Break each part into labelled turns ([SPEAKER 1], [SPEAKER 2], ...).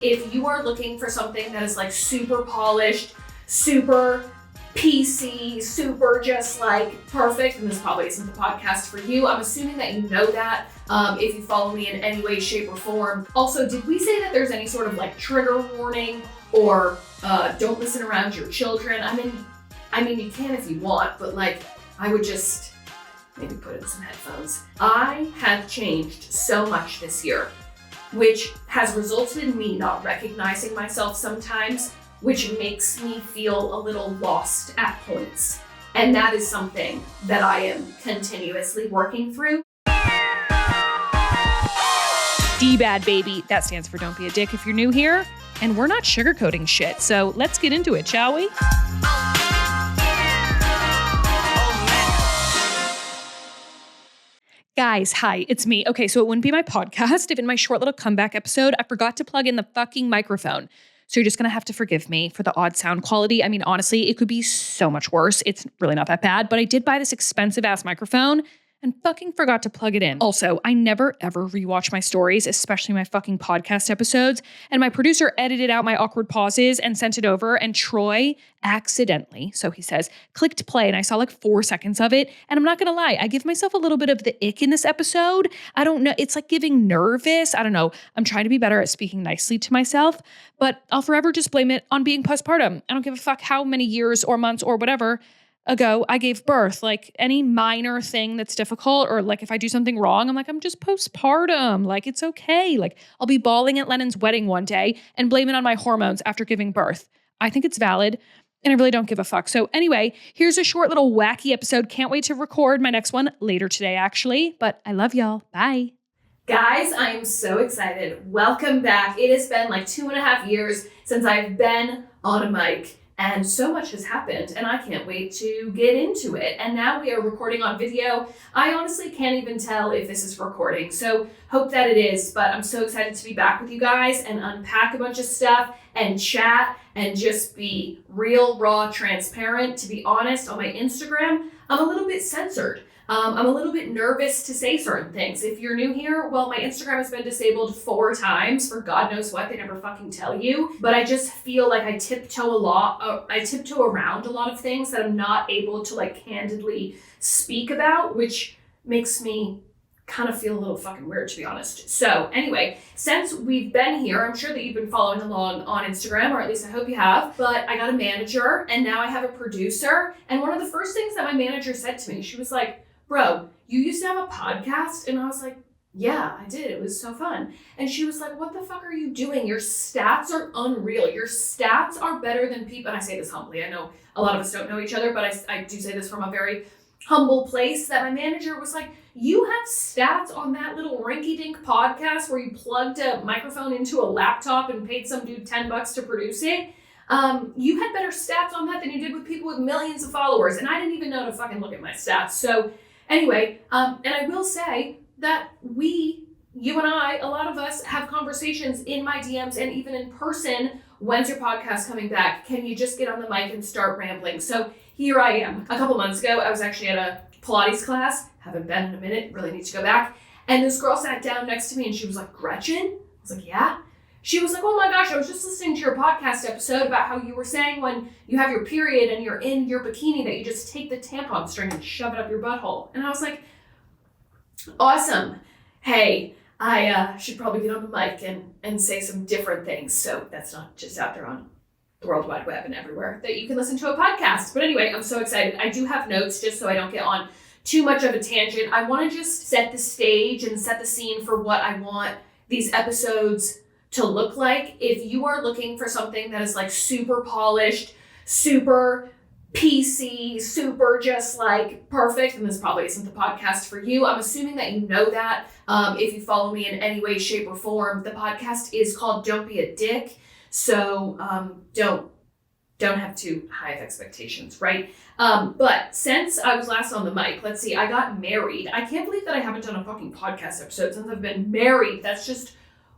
[SPEAKER 1] If you are looking for something that is like super polished, super PC, super just like perfect, and this probably isn't the podcast for you. I'm assuming that you know that if you follow me in any way, shape, or form. Also, did we say that there's any sort of like trigger warning or don't listen around your children? I mean, you can if you want, but like, I would just maybe put in some headphones. I have changed so much this year, which has resulted in me not recognizing myself sometimes, which makes me feel a little lost at points. And that is something that I am continuously working through.
[SPEAKER 2] DBAD, baby. That stands for Don't Be a Dick if you're new here. And we're not sugarcoating shit, so let's get into it, shall we? Guys, hi, it's me. Okay, so it wouldn't be my podcast if in my short little comeback episode, I forgot to plug in the fucking microphone. So you're just gonna have to forgive me for the odd sound quality. I mean, honestly, it could be so much worse. It's really not that bad, but I did buy this expensive ass microphone and fucking forgot to plug it in. Also, I never ever rewatch my stories, especially my fucking podcast episodes. And my producer edited out my awkward pauses and sent it over, and Troy accidentally, so he says, clicked play, and I saw like 4 seconds of it. And I'm not gonna lie, I give myself a little bit of the ick in this episode. I don't know, it's like giving nervous. I don't know. I'm trying to be better at speaking nicely to myself, but I'll forever just blame it on being postpartum. I don't give a fuck how many years or months or whatever ago I gave birth. Like any minor thing that's difficult, or like if I do something wrong, I'm like, I'm just postpartum. Like, it's okay. Like, I'll be bawling at Lennon's wedding one day and blame it on my hormones after giving birth. I think it's valid, and I really don't give a fuck. So anyway, here's a short little wacky episode. Can't wait to record my next one later today, actually. But I love y'all. Bye.
[SPEAKER 1] Guys, I am so excited. Welcome back. It has been like 2.5 years since I've been on a mic. And so much has happened, and I can't wait to get into it. And now we are recording on video. I honestly can't even tell if this is recording, so hope that it is. But I'm so excited to be back with you guys and unpack a bunch of stuff and chat and just be real, raw, transparent. To be honest, on my Instagram, I'm a little bit censored. I'm a little bit nervous to say certain things. If you're new here, well, my Instagram has been disabled 4 times for God knows what. They never fucking tell you. But I just feel like I tiptoe around a lot of things that I'm not able to like candidly speak about, which makes me kind of feel a little fucking weird, to be honest. So anyway, since we've been here, I'm sure that you've been following along on Instagram, or at least I hope you have, but I got a manager and now I have a producer. And one of the first things that my manager said to me, she was like, bro, you used to have a podcast? And I was like, yeah, I did. It was so fun. And she was like, what the fuck are you doing? Your stats are unreal. Your stats are better than people. And I say this humbly. I know a lot of us don't know each other, but I do say this from a very humble place, that my manager was like, you have stats on that little rinky-dink podcast where you plugged a microphone into a laptop and paid some dude $10 to produce it. You had better stats on that than you did with people with millions of followers. And I didn't even know to fucking look at my stats. So anyway, and I will say that you and I, a lot of us have conversations in my DMs and even in person. When's your podcast coming back? Can you just get on the mic and start rambling? So here I am. A couple months ago, I was actually at a Pilates class. Haven't been in a minute, really need to go back. And this girl sat down next to me and she was like, Gretchen? I was like, yeah. She was like, oh my gosh, I was just listening to your podcast episode about how you were saying when you have your period and you're in your bikini that you just take the tampon string and shove it up your butthole. And I was like, awesome. Hey, I should probably get on the mic and say some different things. So that's not just out there on the World Wide Web and everywhere that you can listen to a podcast. But anyway, I'm so excited. I do have notes just so I don't get on too much of a tangent. I want to just set the stage and set the scene for what I want these episodes to look like. If you are looking for something that is like super polished, super PC, super just like perfect, and this probably isn't the podcast for you. I'm assuming that you know that. If you follow me in any way, shape, or form, the podcast is called Don't Be a Dick. So don't have too high of expectations, right? But since I was last on the mic, let's see, I got married. I can't believe that I haven't done a fucking podcast episode since I've been married. That's just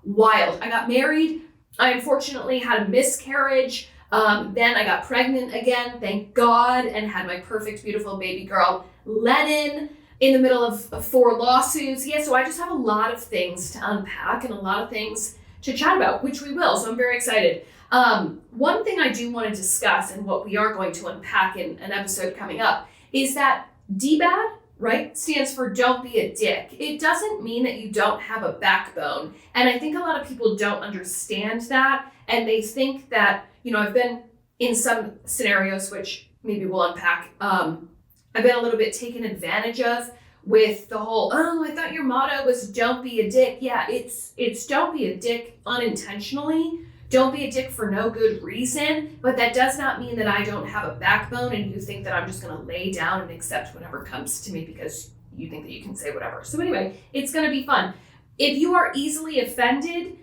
[SPEAKER 1] wild. I got married. I unfortunately had a miscarriage. Then I got pregnant again, thank God, and had my perfect, beautiful baby girl, Lennon, in the middle of 4 lawsuits. Yeah, so I just have a lot of things to unpack and a lot of things to chat about, which we will. So I'm very excited. One thing I do want to discuss, and what we are going to unpack in an episode coming up, is that DBAD, right, stands for don't be a dick. It doesn't mean that you don't have a backbone. And I think a lot of people don't understand that. And they think that, I've been in some scenarios, which maybe we'll unpack, I've been a little bit taken advantage of with the whole, oh, I thought your motto was don't be a dick. Yeah, it's don't be a dick unintentionally. Don't be a dick for no good reason. But that does not mean that I don't have a backbone and you think that I'm just going to lay down and accept whatever comes to me because you think that you can say whatever. So anyway, it's going to be fun. If you are easily offended,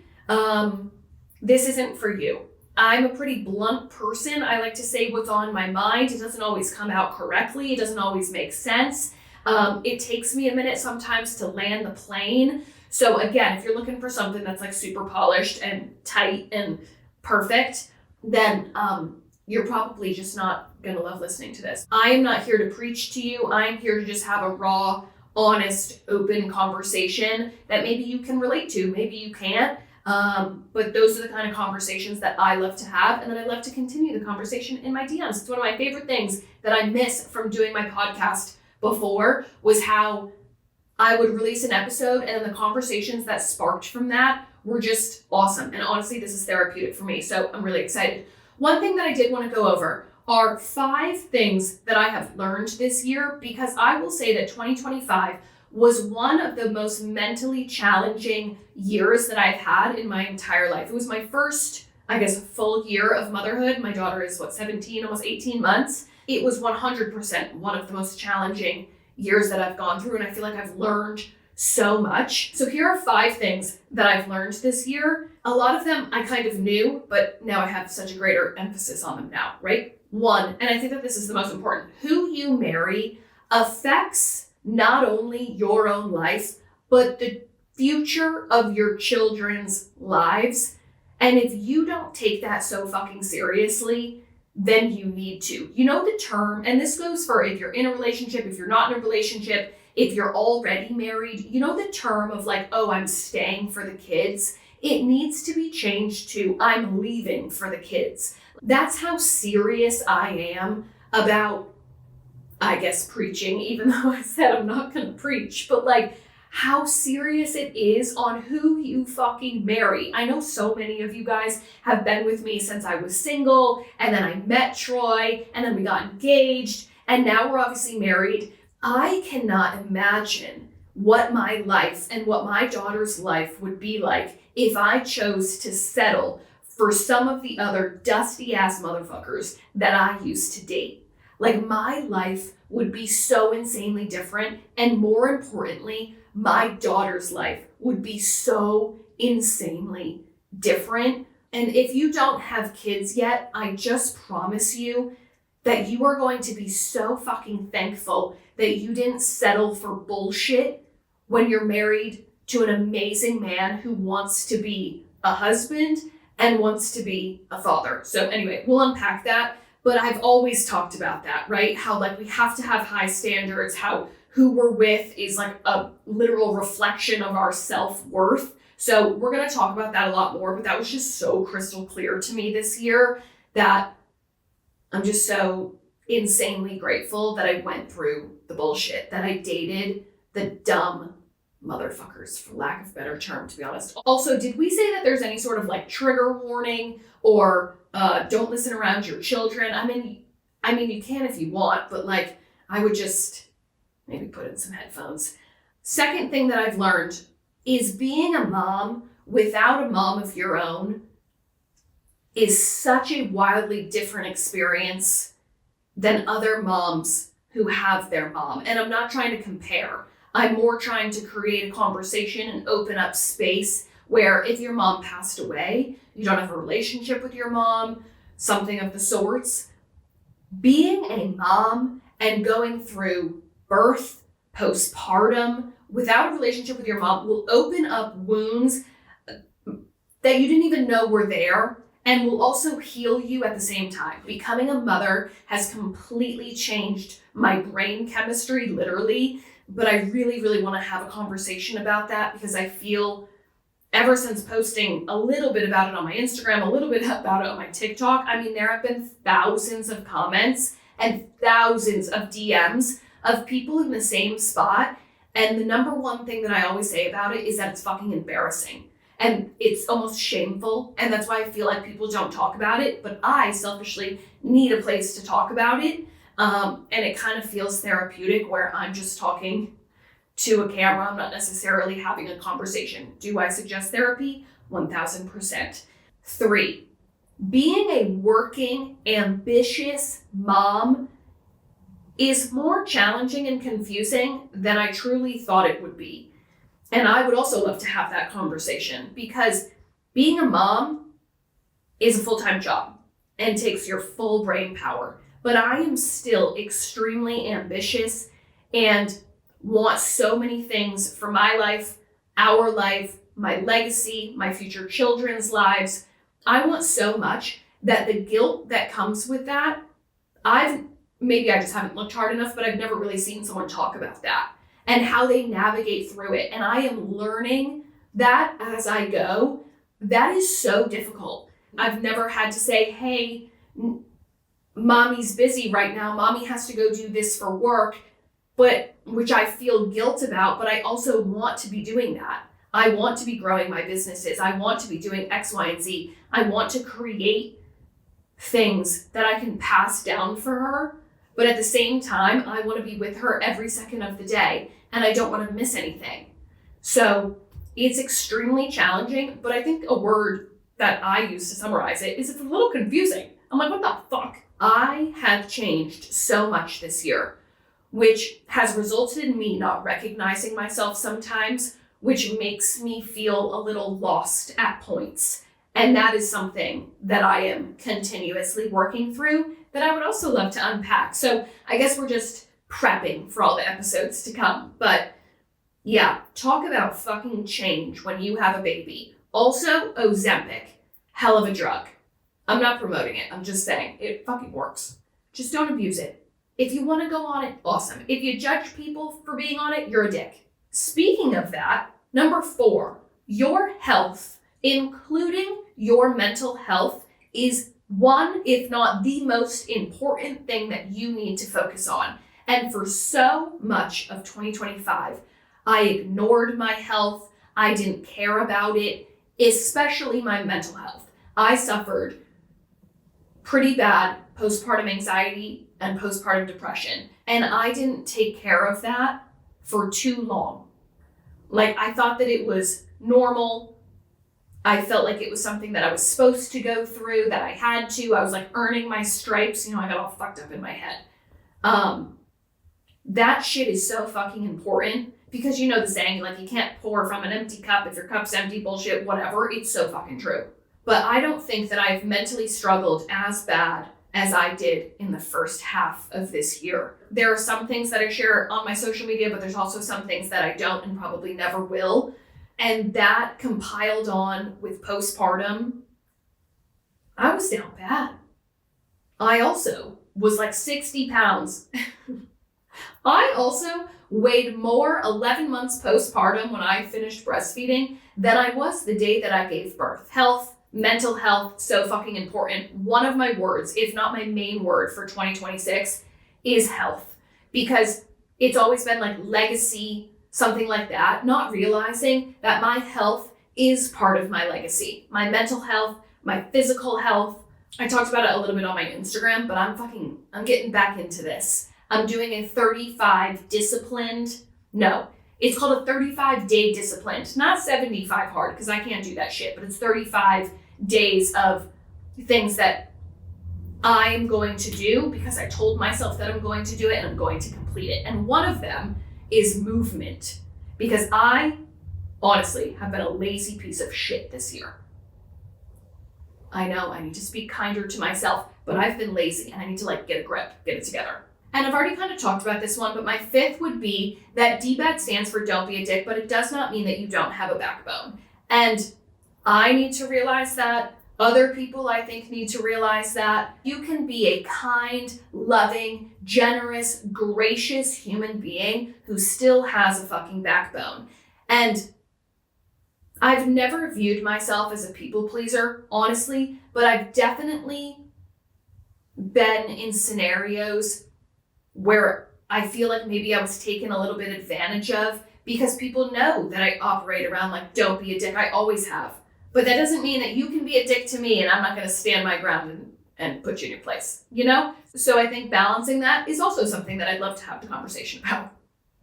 [SPEAKER 1] this isn't for you. I'm a pretty blunt person. I like to say what's on my mind. It doesn't always come out correctly. It doesn't always make sense. It takes me a minute sometimes to land the plane. So again, if you're looking for something that's like super polished and tight and perfect, then you're probably just not going to love listening to this. I am not here to preach to you. I'm here to just have a raw, honest, open conversation that maybe you can relate to, maybe you can't. But those are the kind of conversations that I love to have, and then I love to continue the conversation in my DMs. It's one of my favorite things that I miss from doing my podcast before was how I would release an episode and then the conversations that sparked from that were just awesome. And honestly, this is therapeutic for me, so I'm really excited. One thing that I did want to go over are 5 things that I have learned this year, because I will say that 2025 was one of the most mentally challenging years that I've had in my entire life. It was my first, full year of motherhood. My daughter is 17, almost 18 months. It was 100% one of the most challenging years that I've gone through, and I feel like I've learned so much. So here are 5 things that I've learned this year. A lot of them I kind of knew, but now I have such a greater emphasis on them now, right? 1, and I think that this is the most important, who you marry affects not only your own life, but the future of your children's lives. And if you don't take that so fucking seriously, then you need to. You know the term, and this goes for if you're in a relationship, if you're not in a relationship, if you're already married, you know the term of like, oh, I'm staying for the kids. It needs to be changed to I'm leaving for the kids. That's how serious I am about preaching, even though I said I'm not going to preach, but like how serious it is on who you fucking marry. I know so many of you guys have been with me since I was single, and then I met Troy, and then we got engaged, and now we're obviously married. I cannot imagine what my life and what my daughter's life would be like if I chose to settle for some of the other dusty ass motherfuckers that I used to date. Like, my life would be so insanely different. And more importantly, my daughter's life would be so insanely different. And if you don't have kids yet, I just promise you that you are going to be so fucking thankful that you didn't settle for bullshit when you're married to an amazing man who wants to be a husband and wants to be a father. So anyway, we'll unpack that. But I've always talked about that, right? How like we have to have high standards, how who we're with is like a literal reflection of our self-worth. So we're going to talk about that a lot more, but that was just so crystal clear to me this year that I'm just so insanely grateful that I went through the bullshit, that I dated the dumb motherfuckers, for lack of a better term, to be honest. Also, did we say that there's any sort of like trigger warning or don't listen around your children? I mean, you can if you want, but like, I would just maybe put in some headphones. Second thing that I've learned is being a mom without a mom of your own is such a wildly different experience than other moms who have their mom. And I'm not trying to compare. I'm more trying to create a conversation and open up space where if your mom passed away, you don't have a relationship with your mom, something of the sorts, being a mom and going through birth, postpartum, without a relationship with your mom will open up wounds that you didn't even know were there and will also heal you at the same time. Becoming a mother has completely changed my brain chemistry, literally, but I really, really want to have a conversation about that because I feel ever since posting a little bit about it on my Instagram, a little bit about it on my TikTok, I mean, there have been thousands of comments and thousands of DMs of people in the same spot. And the number one thing that I always say about it is that it's fucking embarrassing. And it's almost shameful. And that's why I feel like people don't talk about it. But I selfishly need a place to talk about it. And it kind of feels therapeutic where I'm just talking to a camera. I'm not necessarily having a conversation. Do I suggest therapy? 1000%. 3, being a working, ambitious mom is more challenging and confusing than I truly thought it would be. And I would also love to have that conversation because being a mom is a full-time job and takes your full brain power. But I am still extremely ambitious and want so many things for my life, our life, my legacy, my future children's lives. I want so much that the guilt that comes with that, maybe I just haven't looked hard enough, but I've never really seen someone talk about that and how they navigate through it. And I am learning that as I go. That is so difficult. I've never had to say, hey, mommy's busy right now. Mommy has to go do this for work, which I feel guilt about, but I also want to be doing that. I want to be growing my businesses. I want to be doing X, Y, and Z. I want to create things that I can pass down for her. But at the same time, I want to be with her every second of the day, and I don't want to miss anything. So it's extremely challenging, but I think a word that I use to summarize it is it's a little confusing. I'm like, what the fuck? I have changed so much this year, which has resulted in me not recognizing myself sometimes, which makes me feel a little lost at points. And that is something that I am continuously working through that I would also love to unpack. So I guess we're just prepping for all the episodes to come. But yeah, talk about fucking change when you have a baby. Also, Ozempic, hell of a drug. I'm not promoting it. I'm just saying it fucking works. Just don't abuse it. If you want to go on it, awesome. If you judge people for being on it, you're a dick. Speaking of that, number 4, your health, including your mental health, is one, if not the most important thing that you need to focus on. And for so much of 2025, I ignored my health. I didn't care about it, especially my mental health. I suffered pretty bad postpartum anxiety and postpartum depression. And I didn't take care of that for too long. Like, I thought that it was normal. I felt like it was something that I was supposed to go through, that I had to. I was like earning my stripes. I got all fucked up in my head. That shit is so fucking important because the saying, like, you can't pour from an empty cup. If your cup's empty, bullshit, whatever. It's so fucking true. But I don't think that I've mentally struggled as bad as I did in the first half of this year. There are some things that I share on my social media, but there's also some things that I don't and probably never will. And that compiled on with postpartum, I was down bad. I also was like 60 pounds. I also weighed more 11 months postpartum when I finished breastfeeding than I was the day that I gave birth. Health, mental health, so fucking important. One of my words, if not my main word for 2026, is health. Because it's always been like legacy, something like that, not realizing that my health is part of my legacy. My mental health, my physical health. I talked about it a little bit on my Instagram, but I'm getting back into this. I'm doing a 35 disciplined, no, it's called a 35-day disciplined, not 75 hard, because I can't do that shit, but it's 35 days of things that I am going to do because I told myself that I'm going to do it and I'm going to complete it. And one of them is movement, because I honestly have been a lazy piece of shit this year. I know I need to speak kinder to myself, but I've been lazy and I need to get a grip, get it together. And I've already kind of talked about this one, but my 5th would be that DBAD stands for don't be a dick, but it does not mean that you don't have a backbone. And I need to realize that. Other people, I think, need to realize that. You can be a kind, loving, generous, gracious human being who still has a fucking backbone. And I've never viewed myself as a people pleaser, honestly, but I've definitely been in scenarios where I feel like maybe I was taken a little bit advantage of because people know that I operate around like, don't be a dick. I always have. But that doesn't mean that you can be a dick to me and I'm not going to stand my ground and put you in your place, you know? So I think balancing that is also something that I'd love to have the conversation about.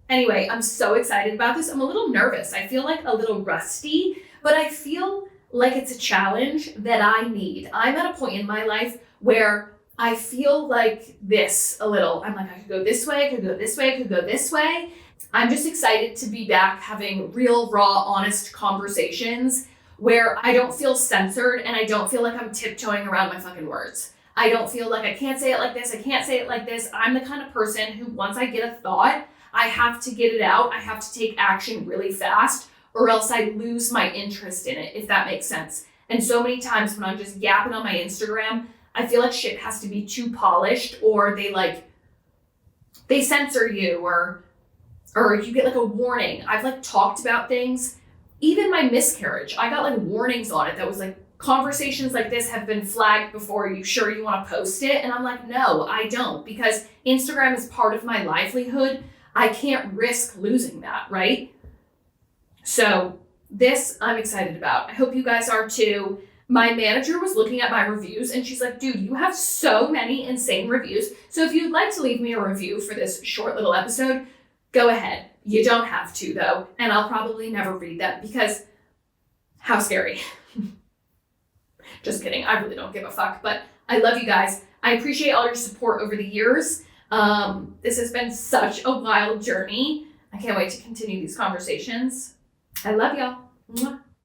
[SPEAKER 1] Anyway, I'm so excited about this. I'm a little nervous. I feel like a little rusty, but I feel like it's a challenge that I need. I'm at a point in my life where I feel like this a little. I'm like, I could go this way, I could go this way, I could go this way. I'm just excited to be back having real, raw, honest conversations where I don't feel censored and I don't feel like I'm tiptoeing around my fucking words. I don't feel like I can't say it like this, I can't say it like this. I'm the kind of person who, once I get a thought, I have to get it out. I have to take action really fast or else I lose my interest in it, if that makes sense. And so many times when I'm just yapping on my Instagram, I feel like shit has to be too polished or they censor you or you get like a warning. I've like talked about things, even my miscarriage, I got like warnings on it that was like, conversations like this have been flagged before. Are you sure you want to post it? And I'm like, no, I don't, because Instagram is part of my livelihood. I can't risk losing that, right? So this I'm excited about. I hope you guys are too. My manager was looking at my reviews and she's like, dude, you have so many insane reviews. So if you'd like to leave me a review for this short little episode, go ahead. You don't have to though. And I'll probably never read them because how scary. Just kidding. I really don't give a fuck, but I love you guys. I appreciate all your support over the years. This has been such a wild journey. I can't wait to continue these conversations. I love y'all. Mwah.